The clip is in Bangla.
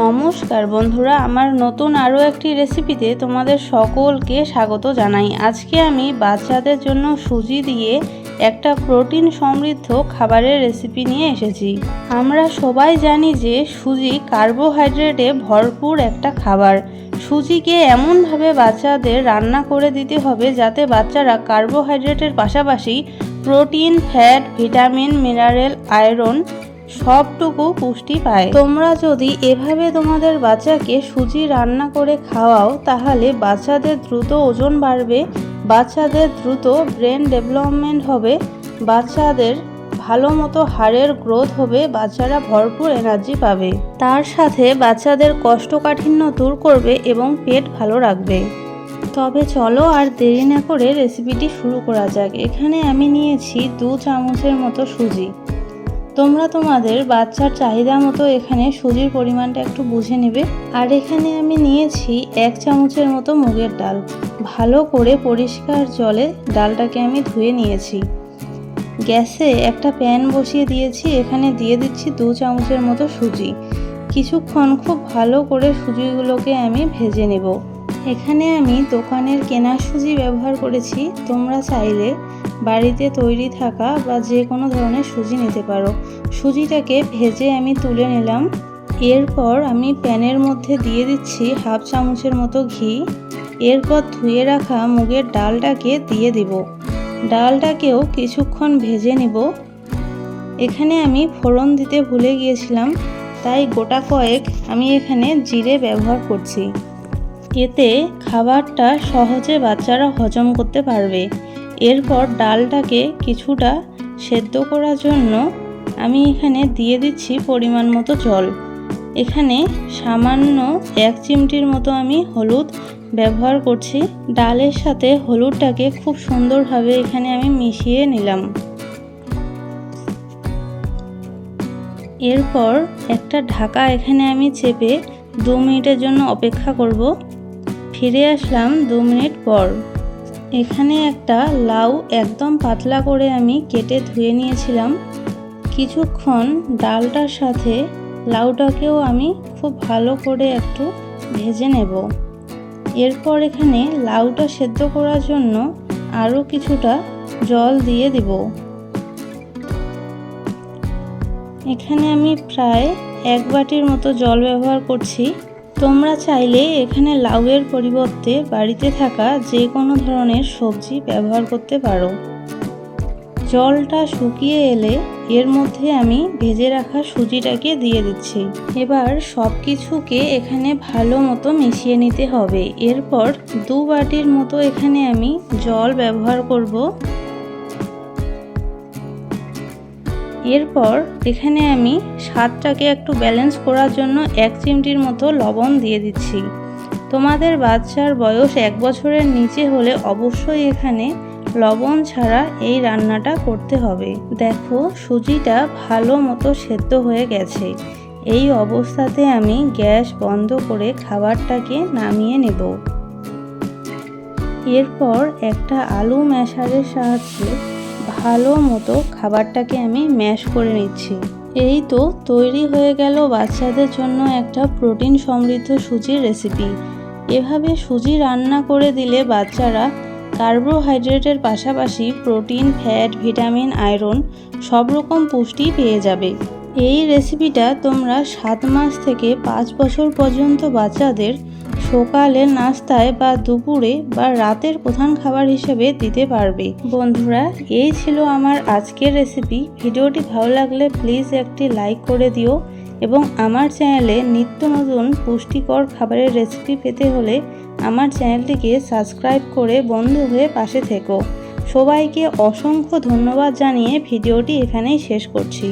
নমস্কার বন্ধুরা, আমার নতুন আরও একটি রেসিপিতে তোমাদের সকলকে স্বাগত জানাই। আজকে আমি বাচ্চাদের জন্য সুজি দিয়ে একটা প্রোটিন সমৃদ্ধ খাবারের রেসিপি নিয়ে এসেছি। আমরা সবাই জানি যে সুজি কার্বোহাইড্রেটে ভরপুর একটা খাবার। সুজিকে এমনভাবে বাচ্চাদের রান্না করে দিতে হবে যাতে বাচ্চারা কার্বোহাইড্রেটের পাশাপাশি protein, fat, vitamin, mineral, iron সবটুকু পুষ্টি পায়। তোমরা যদি এভাবে তোমাদের বাচ্চাকে সুজি রান্না করে খাওয়াও তাহলে বাচ্চাদের দ্রুত ওজন বাড়বে, বাচ্চাদের দ্রুত ব্রেন ডেভেলপমেন্ট হবে, বাচ্চাদের ভালো মতো হাড়ের গ্রোথ হবে, বাচ্চারা ভরপুর এনার্জি পাবে। তার সাথে বাচ্চাদের কোষ্ঠকাঠিন্য দূর করবে এবং পেট ভালো রাখবে। তবে চলো আর দেরি না করে রেসিপিটি শুরু করা যাক। এখানে আমি নিয়েছি 2 চামচের মতো সুজি। তোমরা তোমাদের বাচ্চার চাহিদা মতো এখানে সুজির পরিমাণটা একটু বুঝে নেবে। আর এখানে আমি নিয়েছি 1 চামচের মতো মুগের ডাল। ভালো করে পরিষ্কার জলে ডালটাকে আমি ধুয়ে নিয়েছি। গ্যাসে একটা প্যান বসিয়ে দিয়েছি, এখানে দিয়ে দিচ্ছি 2 চামচের মতো সুজি। কিছুক্ষণ খুব ভালো করে সুজিগুলোকে আমি ভেজে নেব। এখানে আমি দোকানের কেনা সুজি ব্যবহার করেছি, তোমরা চাইলে বাড়িতে তৈরি থাকা বা যে কোনো ধরনের সুজি নিতে পারো। সুজিটাকে ভেজে আমি তুলে নিলাম। এরপর আমি প্যানের মধ্যে দিয়ে দিচ্ছি 1/2 চামচের মতো ঘি। এরপর ধুয়ে রাখা মুগের ডালটাকে দিয়ে দেব। ডালটাকেও কিছুক্ষণ ভেজে নেব। এখানে আমি ফোড়ন দিতে ভুলে গিয়েছিলাম, তাই গোটা কয়েক আমি এখানে জিরে ব্যবহার করছি। এতে খাবারটা সহজে বাচ্চারা হজম করতে পারবে। এরপর ডালটাকে কিছুটা সেদ্ধ করার জন্য আমি এখানে দিয়ে দিচ্ছি পরিমাণ মতো জল। এখানে সামান্য 1 চিমটির মতো আমি হলুদ ব্যবহার করছি। ডালের সাথে হলুদটাকে খুব সুন্দরভাবে এখানে আমি মিশিয়ে নিলাম। এরপর একটা ঢাকা এখানে আমি চেপে 2 মিনিটের জন্য অপেক্ষা করব। ফিরে আসলাম 2 মিনিট পর। এখানে একটা লাউ একদম পাতলা করে আমি কেটে ধুয়ে নিয়েছিলাম। কিছুক্ষণ ডালটার সাথে লাউটাকেও আমি খুব ভালো করে একটু ভেজে নেব। এরপর এখানে লাউটা সেদ্ধ করার জন্য আরও কিছুটা জল দিয়ে দেব। এখানে আমি প্রায় 1 বাটির মতো জল ব্যবহার করছি। তোমরা চাইলে এখানে লাউয়ের পরিবর্তে বাড়িতে থাকা যে কোনো ধরনের সবজি ব্যবহার করতে পারো। জলটা শুকিয়ে এলে এর মধ্যে আমি ভেজে রাখা সুজিটাকে দিয়ে দিচ্ছি। এবার সব কিছুকে এখানে ভালো মতো মিশিয়ে নিতে হবে। এরপর 2 বাটির মতো এখানে আমি জল ব্যবহার করব। এরপর এখানে আমি স্বাদটাকে একটু ব্যালেন্স করার জন্য 1 চিমটির মতো লবণ দিয়ে দিচ্ছি। তোমাদের বাচ্চার বয়স 1 বছরের নিচে হলে অবশ্যই এখানে লবণ ছাড়া এই রান্নাটা করতে হবে। দেখো সুজিটা ভালো মতো সেদ্ধ হয়ে গেছে। এই অবস্থাতে আমি গ্যাস বন্ধ করে খাবারটাকে নামিয়ে নেব। এরপর একটা আলু ম্যাশারের সাহায্যে ভালো মতো খাবারটাকে আমি ম্যাশ করে নিচ্ছি। এই তো তৈরি হয়ে গেল বাচ্চাদের জন্য একটা প্রোটিন সমৃদ্ধ সুজির রেসিপি। এভাবে সুজি রান্না করে দিলে বাচ্চারা কার্বোহাইড্রেটের পাশাপাশি প্রোটিন, ফ্যাট, ভিটামিন, আয়রন সব রকম পুষ্টি পেয়ে যাবে। এই রেসিপিটা তোমরা 7 মাস থেকে 5 বছর পর্যন্ত বাচ্চাদের সকালের নাস্তায় বা দুপুরে বা রাতের প্রধান খাবার হিসেবে দিতে পারবে। বন্ধুরা, এই ছিল আমার আজকের রেসিপি। ভিডিওটি ভালো লাগলে প্লিজ একটি লাইক করে দিও এবং আমার চ্যানেলে নিত্য নতুন পুষ্টিকর খাবারের রেসিপি পেতে হলে আমার চ্যানেলটিকে সাবস্ক্রাইব করে বন্ধু হয়ে পাশে থেকো। সবাইকে অসংখ্য ধন্যবাদ জানিয়ে ভিডিওটি এখানেই শেষ করছি।